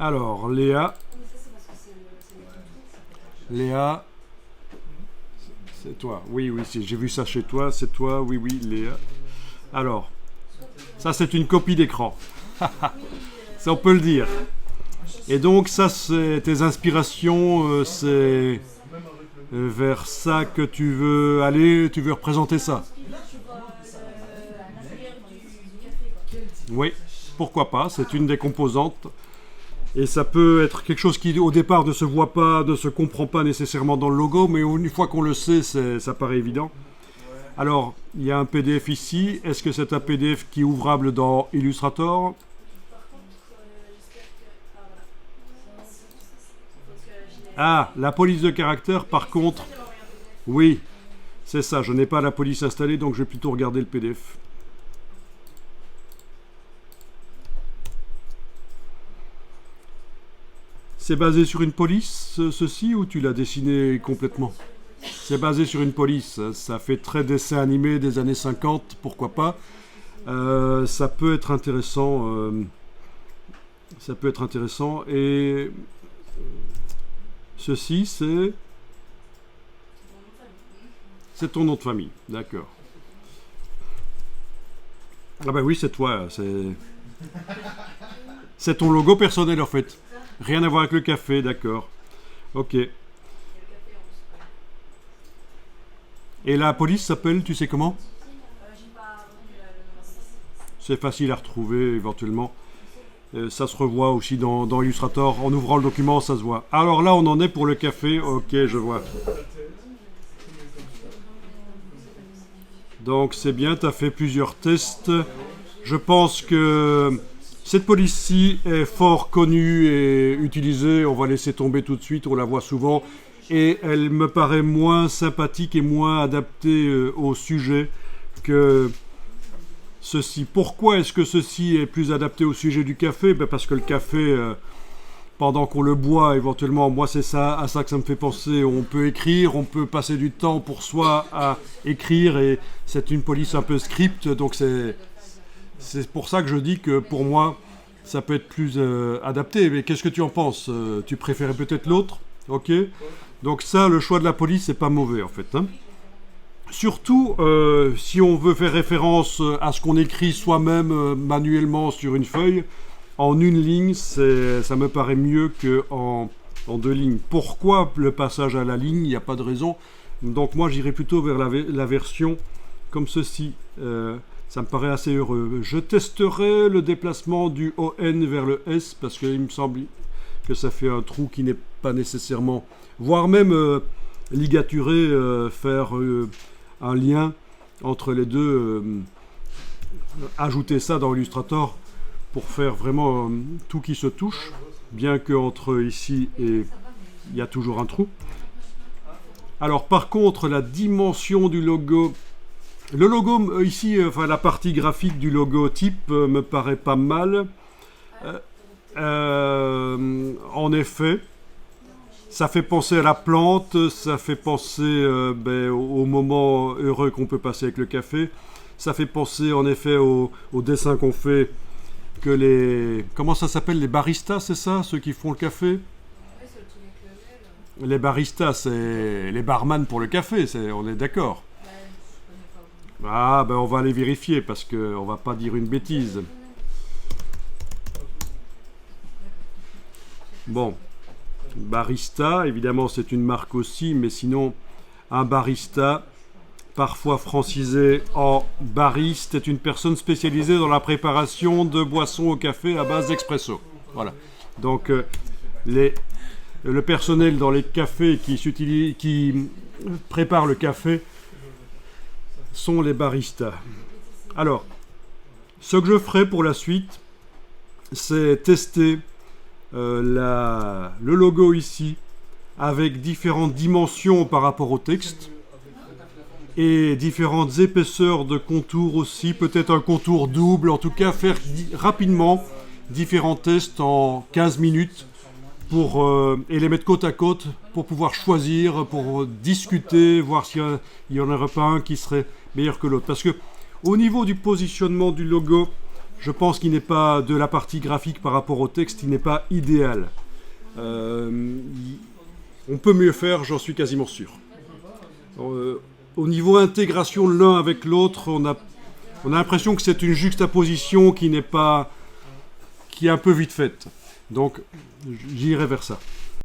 Alors, Léa, c'est toi. Oui, oui, j'ai vu ça chez toi. C'est toi, oui, oui, Léa. Alors, ça, c'est une copie d'écran. Ça, on peut le dire. Et donc, ça, c'est tes inspirations. C'est vers ça que tu veux aller. Tu veux représenter ça. Oui, pourquoi pas. C'est une des composantes. Et ça peut être quelque chose qui, au départ, ne se voit pas, ne se comprend pas nécessairement dans le logo, mais une fois qu'on le sait, ça paraît évident. Alors, il y a un PDF ici. Est-ce que c'est un PDF qui est ouvrable dans Illustrator? Ah, la police de caractère, par contre, oui, c'est ça. Je n'ai pas la police installée, donc je vais plutôt regarder le PDF. C'est basé sur une police, ceci, ou tu l'as dessiné complètement? C'est basé sur une police. Ça fait très dessin animé des années 50, pourquoi pas. Ça peut être intéressant. Ça peut être intéressant. Et ceci, c'est ton nom de famille, d'accord. Ah ben oui, c'est toi. C'est ton logo personnel en fait. Rien à voir avec le café, d'accord. Ok. Et la police s'appelle, tu sais comment? C'est facile à retrouver éventuellement. Ça se revoit aussi dans Illustrator. En ouvrant le document, ça se voit. Alors là, on en est pour le café. Ok, je vois. Donc c'est bien, tu as fait plusieurs tests. Je pense que cette police-ci est fort connue et utilisée. On va laisser tomber tout de suite, on la voit souvent. Et elle me paraît moins sympathique et moins adaptée au sujet que ceci. Pourquoi est-ce que ceci est plus adapté au sujet du café? Parce que le café, pendant qu'on le boit, éventuellement, moi c'est ça, à ça que ça me fait penser. On peut écrire, on peut passer du temps pour soi à écrire, et c'est une police un peu script, donc c'est pour ça que je dis que pour moi, ça peut être plus adapté. Mais qu'est-ce que tu en penses? Tu préférais peut-être l'autre? Ok. Donc ça, le choix de la police, c'est pas mauvais en fait. Hein. Surtout si on veut faire référence à ce qu'on écrit soi-même manuellement sur une feuille, en une ligne, ça me paraît mieux qu'en deux lignes. Pourquoi le passage à la ligne? Il n'y a pas de raison. Donc moi, j'irai plutôt vers la version comme ceci. Ça me paraît assez heureux. Je testerai le déplacement du ON vers le S parce qu'il me semble que ça fait un trou qui n'est pas nécessairement... Voire même ligaturer, faire un lien entre les deux, ajouter ça dans Illustrator pour faire vraiment tout qui se touche, bien qu'entre ici et il y a toujours un trou. Alors par contre, la dimension du logo... Le logo ici, enfin la partie graphique du logo type me paraît pas mal. En effet, ça fait penser à la plante, ça fait penser au moment heureux qu'on peut passer avec le café. Ça fait penser en effet au dessin qu'on fait que les... Comment ça s'appelle? Les baristas, c'est ça? Ceux qui font le café? Les baristas, c'est les barman pour le café, on est d'accord. Ah, on va aller vérifier parce qu'on va pas dire une bêtise. Bon, barista, évidemment c'est une marque aussi, mais sinon un barista, parfois francisé en bariste, est une personne spécialisée dans la préparation de boissons au café à base d'expresso. Voilà. Donc le personnel dans les cafés qui prépare le café sont les baristas. Alors, ce que je ferai pour la suite, c'est tester le logo ici avec différentes dimensions par rapport au texte et différentes épaisseurs de contours aussi, peut-être un contour double, en tout cas faire rapidement différents tests en 15 minutes et les mettre côte à côte pour pouvoir choisir, pour discuter, voir s'il n'y en aurait pas un qui serait meilleur que l'autre. Parce que au niveau du positionnement du logo, je pense qu'il n'est pas, de la partie graphique par rapport au texte, il n'est pas idéal. On peut mieux faire, j'en suis quasiment sûr. Au niveau intégration de l'un avec l'autre, on a l'impression que c'est une juxtaposition qui est un peu vite faite. Donc, j'irai vers ça.